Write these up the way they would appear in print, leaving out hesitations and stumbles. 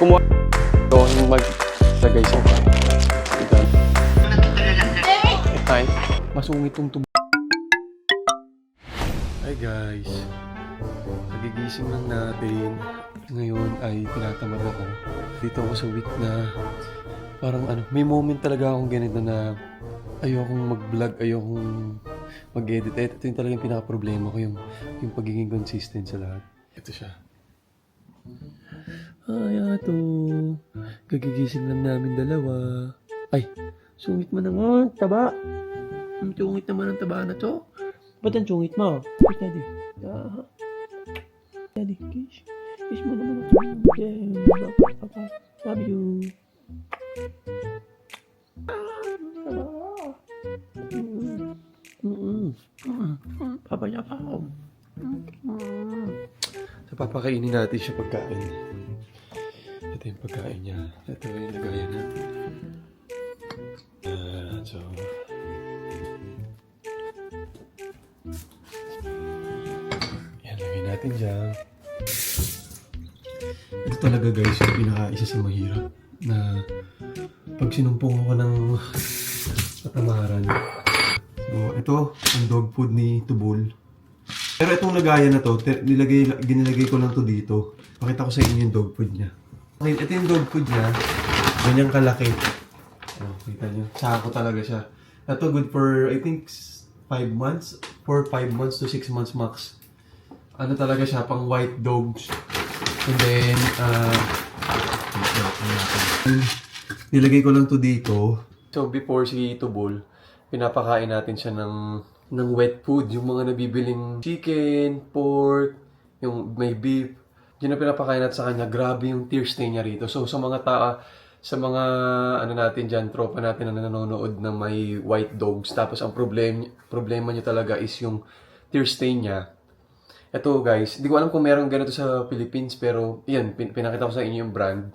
kumuha ito yung maglagay sa ito. Ay, masungit tong tubo. Hi guys, nagigising lang natin. Ngayon ay tinatamad ako. Dito ako sa week na parang may moment talaga akong ganito na ayokong mag-vlog, ayokong mag-edit. Ito yung talagang pinaka-problema ko, yung pagiging consistent sa lahat. Ito siya. Ay, ato. Kagigising lang namin dalawa. Ay, sungit mo naman, taba. Ang sungit naman ang taba na to. Ba't ang sungit mo? Kiss daddy. Daddy, kiss. Kiss mo naman ako. Papa, love you. Papa niya pa ako. So, papakainin natin siya pagkain. Ito yung pagkain niya. Ito yung lagayan natin. So, yan, lagay natin dyan. Ito talaga guys, yung pinaka-isa sa mahirap na pag sinumpong ako ng katamaran. So, ito, ang dog food ni Tubol. Pero itong lagayan na to, ginilagay ko lang to dito. Pakita ko sa inyo yung dog food niya. Okay, ito yung dog food niya. Ganyang kalaki. Oh, kita nyo. Sako talaga siya. Ito good for, I think, 5 months. 4, 5 months to 6 months max. Ano talaga siya, pang white dogs. And then, nilagay ko lang to dito. So, before si Tubol, pinapakain natin siya ng wet food. Yung mga nabibiling chicken, pork, yung may beef. Yun na pinapakain natin sa kanya. Grabe yung tear stain niya rito. So, sa mga natin dyan, tropa natin na nanonood ng may white dogs. Tapos, ang problema niya talaga is yung tear stain niya. Ito guys, hindi ko alam kung meron ganito sa Philippines, pero yan, pinakita ko sa inyo yung brand.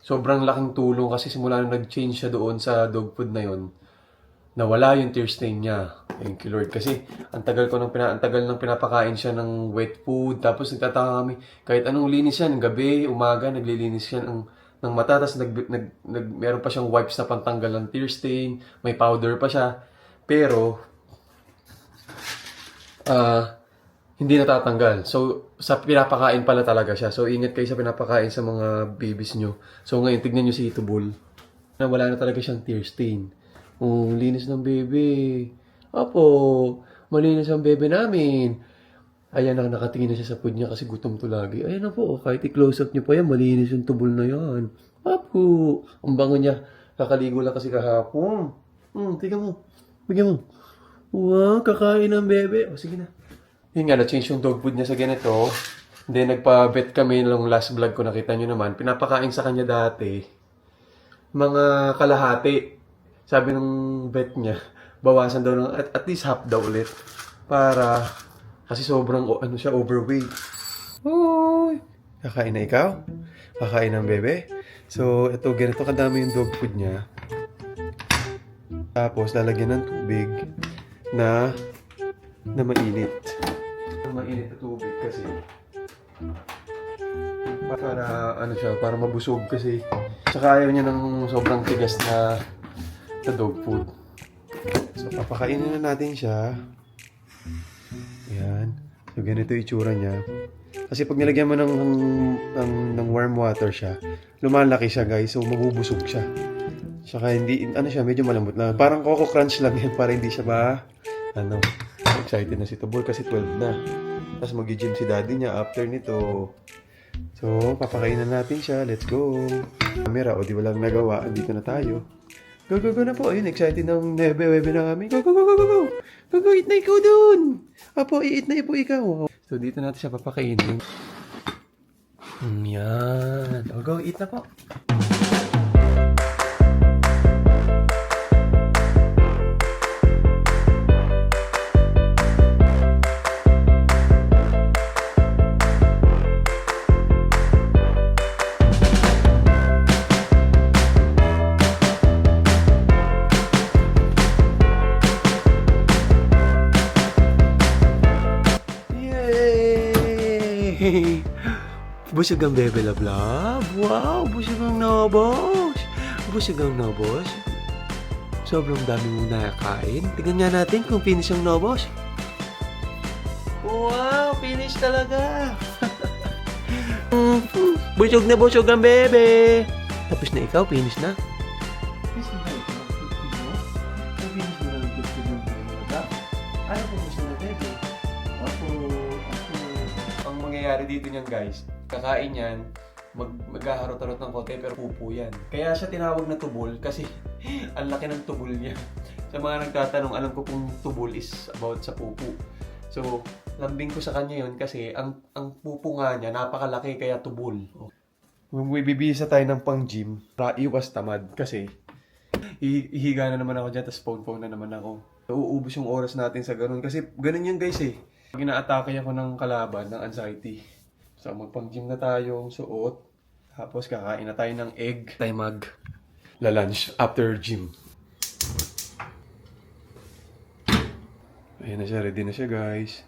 Sobrang laking tulong kasi simula nung nag-change siya doon sa dog food na yon, nawala yung tear stain niya. Thank you Lord. Kasi ang tagal nang pinapakain siya ng wet food. Tapos nagtataka kami, kahit anong linis yan, gabi, umaga, naglilinis siya ng mata. Tapos meron pa siyang wipes na pantanggal ng tear stain. May powder pa siya. Pero, hindi natatanggal. So, sa pinapakain pala talaga siya. So, ingat kayo sa pinapakain sa mga babies nyo. So, ngayon, tignan nyo si Tubol. Wala na talaga siyang tear stain. Oh, linis ng bebe. Apo, malinis ang bebe namin. Ayan na, nakatingin na siya sa food niya kasi gutom to lagi. Ayan na po, kahit i-close up niyo pa yan, malinis yung Tubol na yan. Apo, ang bango niya. Kakaligo lang kasi kahapon. Tingnan mo. Bigyan mo. Wow, kakain ng bebe. O, sige na. Yun nga, na-change yung dog food niya sa ganito. Then, nagpa-vet kami nung last vlog ko, nakita nyo naman. Pinapakain sa kanya dati, mga kalahati. Sabi ng vet niya, bawasan daw ng at least half daw ulit. Para, kasi sobrang, siya, overweight. Hoy! Kakain na ikaw? Kakain ng bebe? So, ito, ganito kadami yung dog food niya. Tapos, lalagyan ng tubig na mainit. Mainit na tubig kasi para mabusog kasi saka ayaw niya ng sobrang tigas na dog food. So papakainin na natin siya. Ayan. So ganito yung itsura niya. Kasi pag nilagyan mo ng warm water siya, lumalaki siya guys. So mabubusog siya. Saka hindi, siya, medyo malambot na. Parang Coco Crunch lang yan para hindi siya excited na si Tubol kasi 12 na. Tapos mag-gym si daddy niya after nito. So, papakainin natin siya. Let's go. Camera, di walang nagawa. Andito na tayo. Go na po. Ayun, excited ng webe namin. Go. Go, eat na ikaw dun. Apo, i-eat na po ikaw. So, dito natin siya papakainin. Yan. Go, eat na po. Busog ang Bebe Love Love. Wow, busog ang nabos. Busog ang nabos. Sobrang dami mong nakakain. Tignan nga natin kung finish ang nabos. Wow, finish talaga. Busog na busog ang Bebe. Tapos na ikaw, finish na. Finish na ikaw. Finish mo na ang busog ng Bebe. Ano po gusto na Bebe? Ako. Ang mangyayari dito niyan guys, kakain yan, maghaharot-harot ng konti pero pupo yan. Kaya siya tinawag na tubol kasi ang laki ng tubol niya. Sa mga nagtatanong, alam ko kung tubol is about sa pupo. So, lambing ko sa kanya yun kasi ang pupo nga niya napakalaki kaya tubol. Kung bibisa tayo ng pang-gym, iwas tamad kasi ihiga na naman ako dyan tapos phone na naman ako. Uubos yung oras natin sa ganun kasi ganun yan guys eh. Pag ina-atake ako ng kalaban, ng anxiety. So, magpang-gym na tayo, suot. Tapos, kakain na tayo ng egg. Tayo mag-lunch after gym. Ayan na siya, ready na siya guys.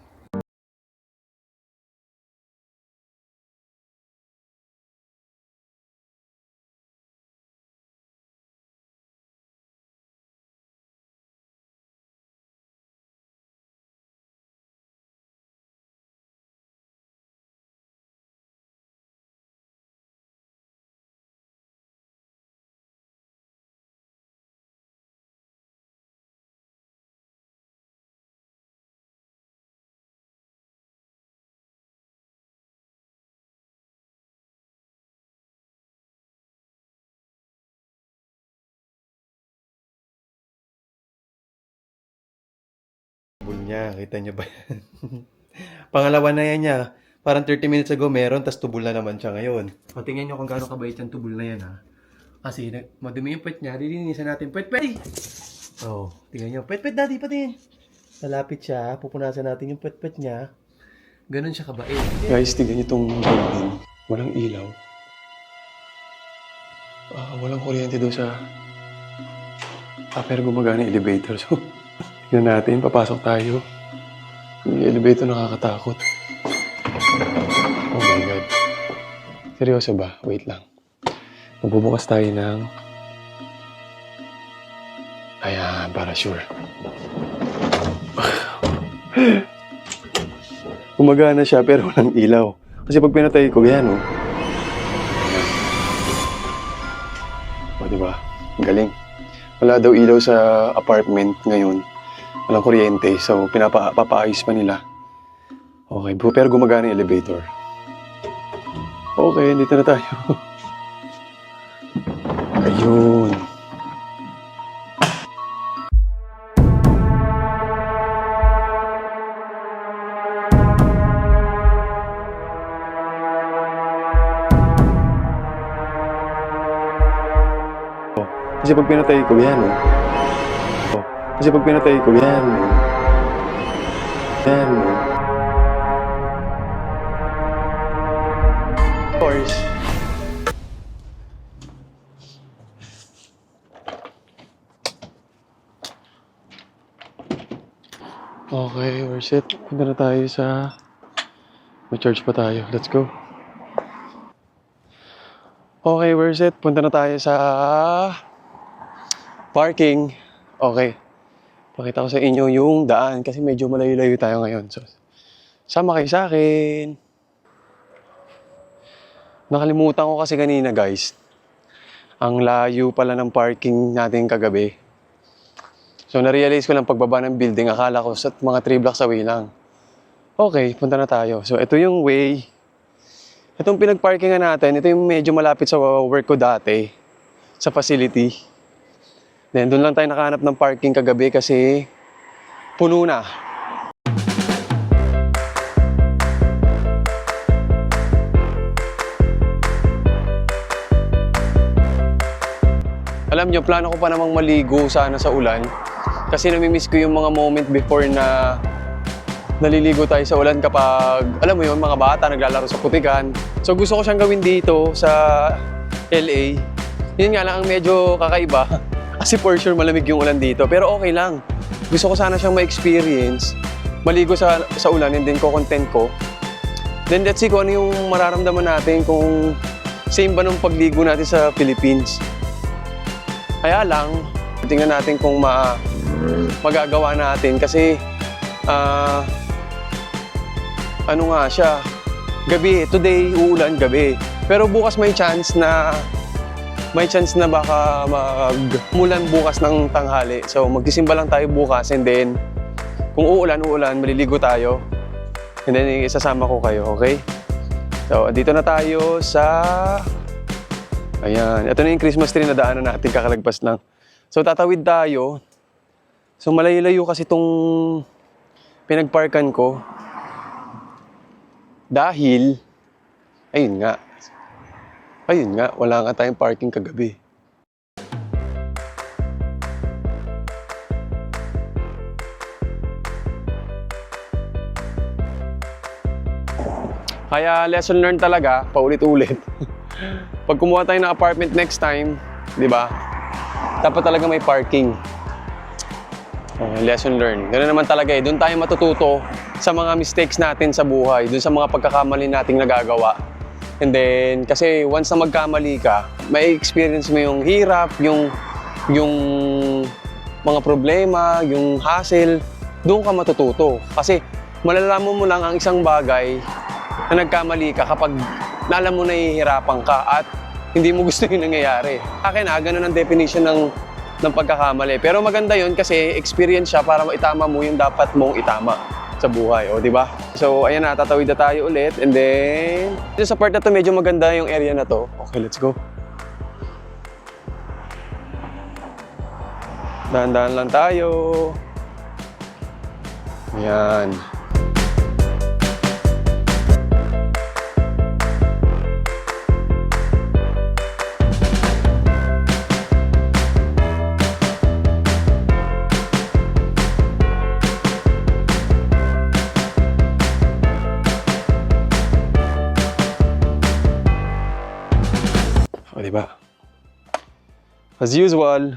Tubol niya, kita niyo ba yan? Pangalawa na yan niya. Parang 30 minutes ago meron, tas tubol na naman siya ngayon. O, tingnan niyo kung gaano kabait yung tubol na yan ha. Kasi madumi yung puwet niya, lilinisan natin. Puwet! Oh, tingnan niyo. Puwet, daddy, patin. Malapit siya, pupunasan natin yung puwet niya. Ganon siya kabait. Guys, tingnan niyo itong building. Walang ilaw. Walang kuryente doon sa... pero gumagana yung elevator. So, tingnan natin, papasok tayo. Yung elevator nakakatakot. Oh my God. Seryoso ba? Wait lang. Magbubukas tayo ng... Ayan, para sure. Gumagana siya pero walang ilaw. Kasi pag pinatay ko, yan oh. O, diba? Galing. Wala daw ilaw sa apartment ngayon. Walang kuryente, so papaayos pa nila. Okay, pero gumagana yung elevator. Okay, dito na tayo. Ayun. Kasi pag pinatay ko, yan oh. Kasi pag pinatay ko, yan oh. Yan oh. Of course. Okay, we're set. Punta na tayo sa... May charge pa tayo. Let's go. Okay, we're set. Punta na tayo sa... parking. Okay. Pakita ko sa inyo yung daan kasi medyo malayo-layo tayo ngayon. So, sama kayo sa akin. Nakalimutan ko kasi kanina guys. Ang layo pala ng parking natin kagabi. So, na-realize ko lang pagbaba ng building. Akala ko sa mga 3 blocks away lang. Okay, punta na tayo. So, ito yung way. Itong pinag-parkingan natin, ito yung medyo malapit sa work ko dati. Sa facility. Then, doon lang tayo nakahanap ng parking kagabi kasi puno na. Alam nyo, plano ko pa namang maligo sana sa ulan kasi namimiss ko yung mga moment before na naliligo tayo sa ulan kapag, alam mo yun, mga bata naglalaro sa putikan. So, gusto ko siyang gawin dito sa LA. Yun nga lang ang medyo kakaiba. Kasi for sure malamig yung ulan dito. Pero okay lang. Gusto ko sana siyang ma-experience. Maligo sa ulan and then ko-content ko. Then let's see kung ano yung mararamdaman natin, kung same ba nung pagligo natin sa Philippines. Kaya lang, tingnan natin kung magagawa natin kasi ano nga siya, gabi, today uulan gabi. Pero bukas may chance na baka magmulan bukas ng tanghali. So magsisimba lang tayo bukas and then kung uulan, maliligo tayo. And then isasama ko kayo, okay? So dito na tayo sa... Ayan, ito na yung Christmas tree na daanan natin, kakalagpas lang. So tatawid tayo. So malayo-layo kasi itong pinagparkan ko. Dahil, ayun nga, wala nga tayong parking kagabi. Kaya lesson learned talaga, paulit-ulit. Pag kumuha tayo ng apartment next time, di ba? Dapat talaga may parking. Lesson learned. Ganoon naman talaga eh. Doon tayo matututo sa mga mistakes natin sa buhay, doon sa mga pagkakamali nating nagagawa. And then, kasi once na magkamali ka, may experience mo yung hirap, yung mga problema, yung hassle, doon ka matututo. Kasi malalaman mo lang ang isang bagay na nagkamali ka kapag alam mo na hihirapan ka at hindi mo gusto yung nangyayari. Akin ganun ang definition ng pagkakamali. Pero maganda yun kasi experience siya para maitama mo yung dapat mong itama sa buhay, o di ba? So ayan na, tatawid na tayo ulit and then dito sa part na to medyo maganda yung area na to. Okay, let's go. Dahan-dahan lang tayo. Ayan. Diba? As usual,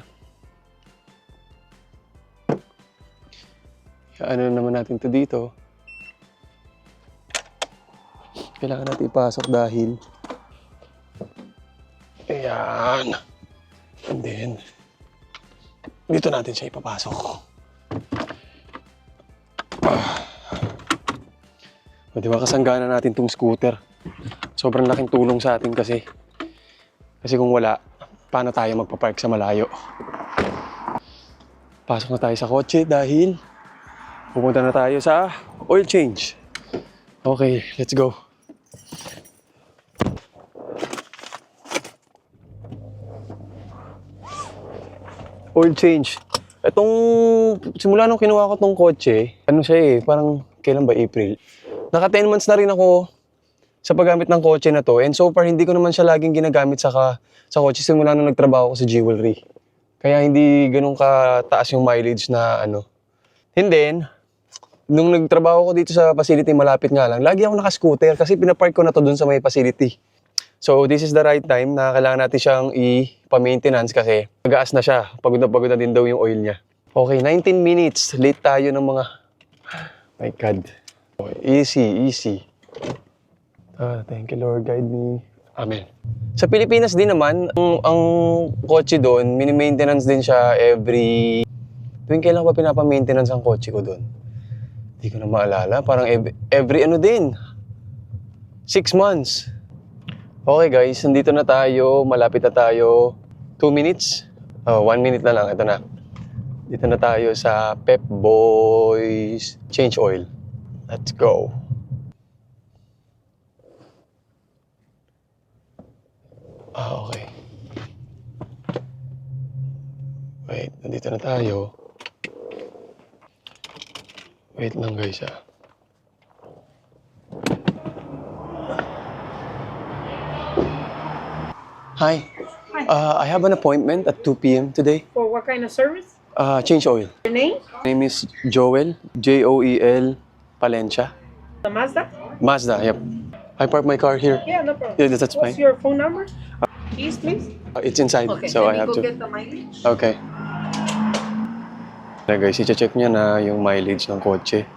ano naman natin to dito. Kailangan natin ipasok dahil ayan. And then dito natin siya ipapasok. O diba, kasanggana natin tong scooter. Sobrang laking tulong sa atin kasi kung wala, paano tayo magpapark sa malayo? Pasok na tayo sa kotse dahil pupunta na tayo sa oil change. Okay, let's go. Oil change. Simula nung kinuha ko tong kotse, ano siya parang kailan ba, April? Naka 10 months na rin ako sa paggamit ng kotse na to. And so far, hindi ko naman siya laging ginagamit sa kotse simula nung nagtrabaho ko sa jewelry. Kaya hindi ganun kataas yung mileage na ano. And then, nung nagtrabaho ko dito sa facility, malapit nga lang, lagi ako naka-scooter kasi pinapark ko na to dun sa may facility. So, this is the right time na kailangan natin siyang i-pa-maintenance kasi nag-aas na siya. Pagod na din daw yung oil niya. Okay, 19 minutes. Late tayo ng mga... My God. Okay, easy. Thank you, Lord. Guide me. Amen. Sa Pilipinas din naman, ang kotse doon, mini-maintenance din siya every... Tuwing kailan ba pinapa-maintenance ang kotse ko doon? Hindi ko na maalala. Parang every ano din. 6 months. Okay guys, nandito na tayo. Malapit na tayo. 2 minutes? 1 minute na lang. Ito na. Dito na tayo sa Pep Boys Change Oil. Let's go. Okay. Wait, nandito na tayo. Wait lang guys Hi. I have an appointment at 2 p.m. today. For what kind of service? Change oil. Your name? My name is Joel. Joel Palencia. The Mazda? Mazda, yep. I parked my car here. Yeah, no problem. Yeah, that's What's fine. your phone number? Keys, please. It's inside, Okay, so I let me have go to. get the mileage. Okay. Na guys, i-check niya na yung mileage ng kotse.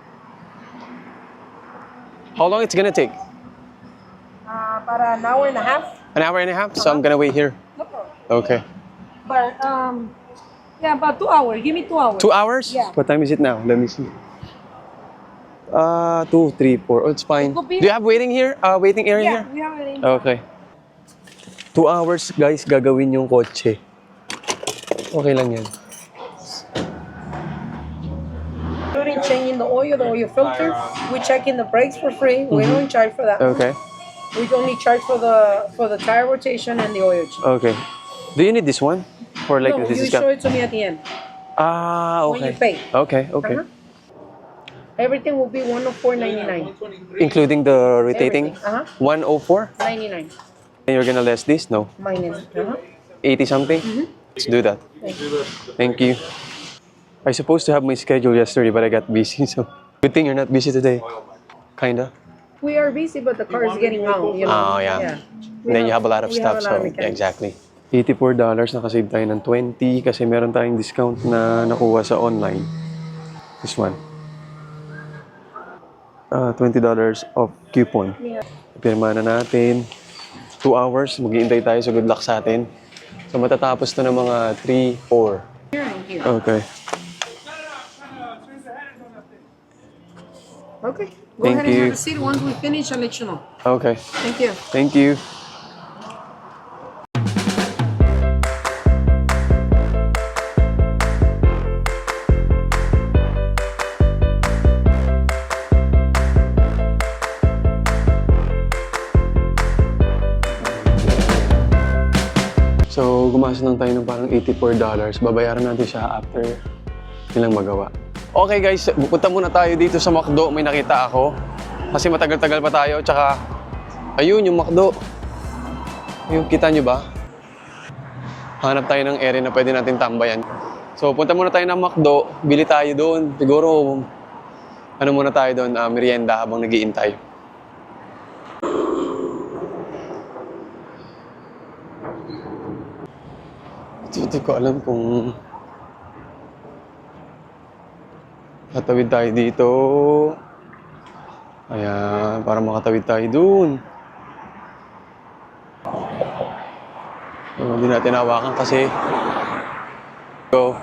How long it's gonna take? About an hour and a half. An hour and a half? So I'm gonna wait here. No problem. Okay. But yeah, about 2 hours. Give me 2 hours. 2 hours? Yeah. What time is it now? Let me see. 2, 3, 4. Oh, it's fine. It could be- Do you have waiting here? Waiting area Yeah, here? we have it in. Okay. 2 hours, guys, gagawin yung kotse. Okay lang yan. Including changing the oil filter. We checking the brakes for free. We don't charge for that. Okay. We only charge for the tire rotation and the oil change. Okay. Do you need this one? Or like No, this you is show it to me at the end. Okay. when you pay. Okay, okay. Everything will be $104.99. Including the rotating? Everything. 104? 99 And you're gonna less this? No. minus. 80 something? Let's do that. Thank you. Thank you. I supposed to have my schedule yesterday, but I got busy, so good thing you're not busy today. Kinda. We are busy, but the car is getting out. You know? Oh, yeah. And then you have a lot of we have stuff, a lot of so mechanics. exactly. $84, nakasave tayo ng 20 kasi meron tayong discount na nakuha sa online. This one. $20 off coupon. Yeah. Pirma na natin. 2 hours, mag-iintay tayo, so good luck sa atin. So matatapos to ng mga 3, 4. Here and here. Okay. Okay. Go Thank ahead and you. have a seat. Once we finish, I'll let you know. Okay. Thank you. Thank you. So, gumasa lang tayo ng parang $84. Babayaran natin siya after nilang magawa. Okay guys, pupunta muna tayo dito sa McDo. May nakita ako. Kasi matagal-tagal pa tayo. Tsaka, ayun yung McDo. Yung kita nyo ba? Hanap tayo ng area na pwede natin tambayan. So, punta muna tayo ng McDo. Bili tayo doon. Siguro, ano muna tayo doon, merienda habang nag-iintay. Hindi ko alam kung tatawid tayo dito. Ayan, para makatawid tayo dun. Hindi natin hawakan kasi. Go.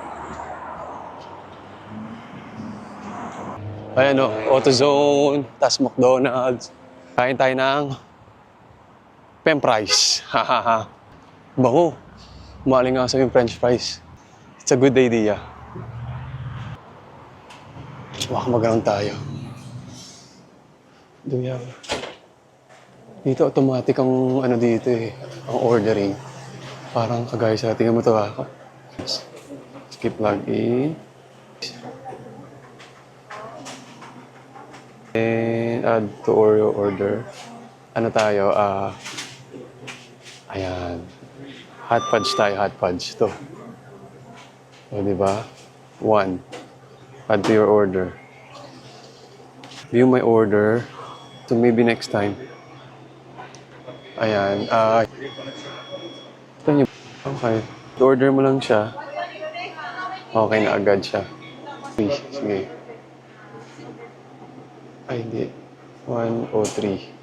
Ayan o, AutoZone, tas McDonald's. Kain tayo ng Pem fries. Hahaha. Bango. Umaling nga sa yung French fries. It's a good idea. Baka mag-round tayo. Do we have... Dito automatic ang ano dito eh. Ang ordering. Parang kagaya sa tingnan mo ito ako. Skip login. And add to Oreo order. Ano tayo? Ayan. Hot fudge tayo, hot fudge. Ito. O, diba? 1. Add to your order. View my order. So maybe next time. Ayan. Ito nyo. Okay. Order mo lang siya. Okay na agad siya. Sige. Ay, hindi. 103.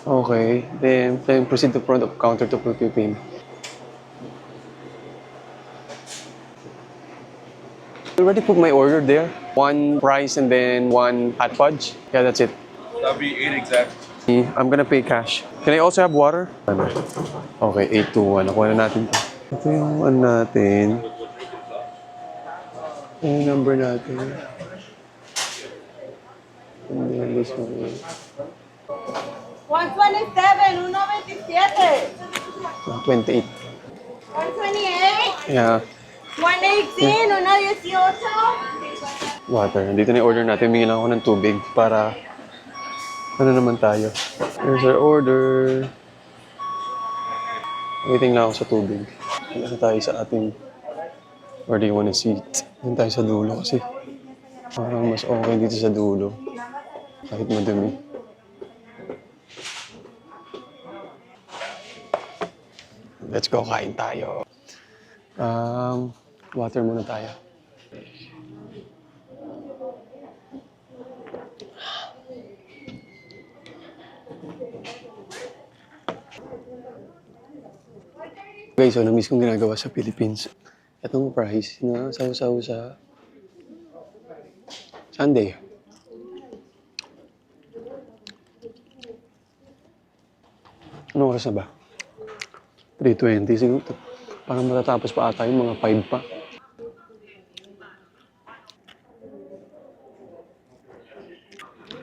Okay. Then proceed to front of counter to prepay payment. I already put my order there. 1 fries and then 1 hot fudge. Yeah, that's it. That'll be 8 exact. I'm gonna pay cash. Can I also have water? Okay, 821. Nakuha na natin to. Ito yung ano natin. Yung number natin. And then this one. 127, 127. 28. 128, Yeah. 118, 118. Water. Dito na yung order natin. Humingi lang ako ng tubig para ano naman tayo. Here's our order. Waiting lang ako sa tubig. Ano tayo sa ating where do you wanna sit? Doon tayo sa dulo kasi parang mas okay dito sa dulo. Kahit madumi. Let's go, kain tayo. Water muna tayo. Guys, so na-miss kong ginagawa sa Philippines. Itong fries na sausaw sa Sunday. Anong oras na ba? 3:20. Siguro parang matatapos pa ata yung mga 5 pa.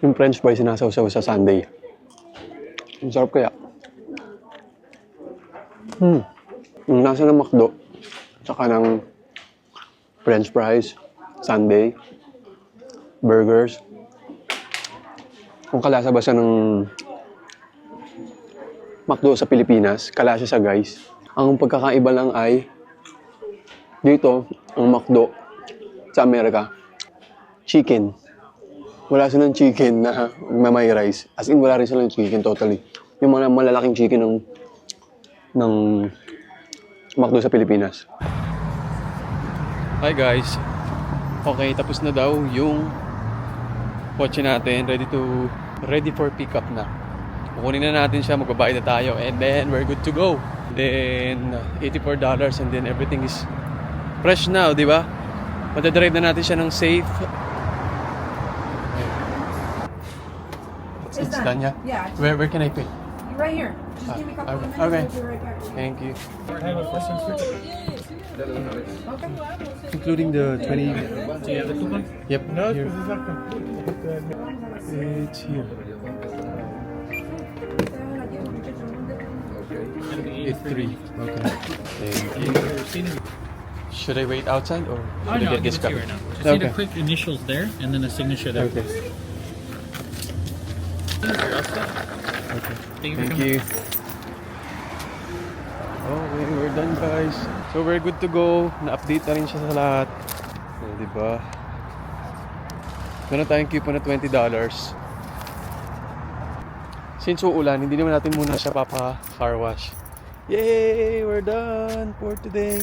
Yung french fries sinasawsaw sa Sunday. Ang sarap kaya. Yung lasa ng McDo, tsaka ng french fries, Sunday, burgers. Kung kalasa ba siya ng McDo sa Pilipinas, kalasa siya guys. Ang pagkakaiba lang ay, dito, ang McDo sa Amerika, chicken. Wala silang chicken na may rice. As in, wala rin silang chicken totally. Yung mga malalaking chicken ng McDo sa Pilipinas. Hi guys. Okay, tapos na daw yung kotse natin. Ready for pickup na. Kukunin na natin siya, magbabayad na tayo, and then we're good to go. Then $84 and then everything is fresh now, di ba? Madadrive na natin siya ng safe. It's done, yeah? Yeah. Where can I pay? Right here. Just give me a couple of minutes. Okay. We'll be right back. Thank you. Including the 20. Do you have the coupon? Yep. No, Here. it's It's here. 83. Okay. Thank you. Should I wait outside or Oh should I no, I'll get give this it to you card? right now. Just need Okay. a quick initials there and then a signature there. Okay. Okay. Thank you for Thank coming. you. Okay, we're done guys. So we're good to go. Na-update na rin siya sa lahat. So, diba? Meron tayong coupon na $20. Since uulan, hindi naman natin muna siya papa-car wash. Yay! We're done for today.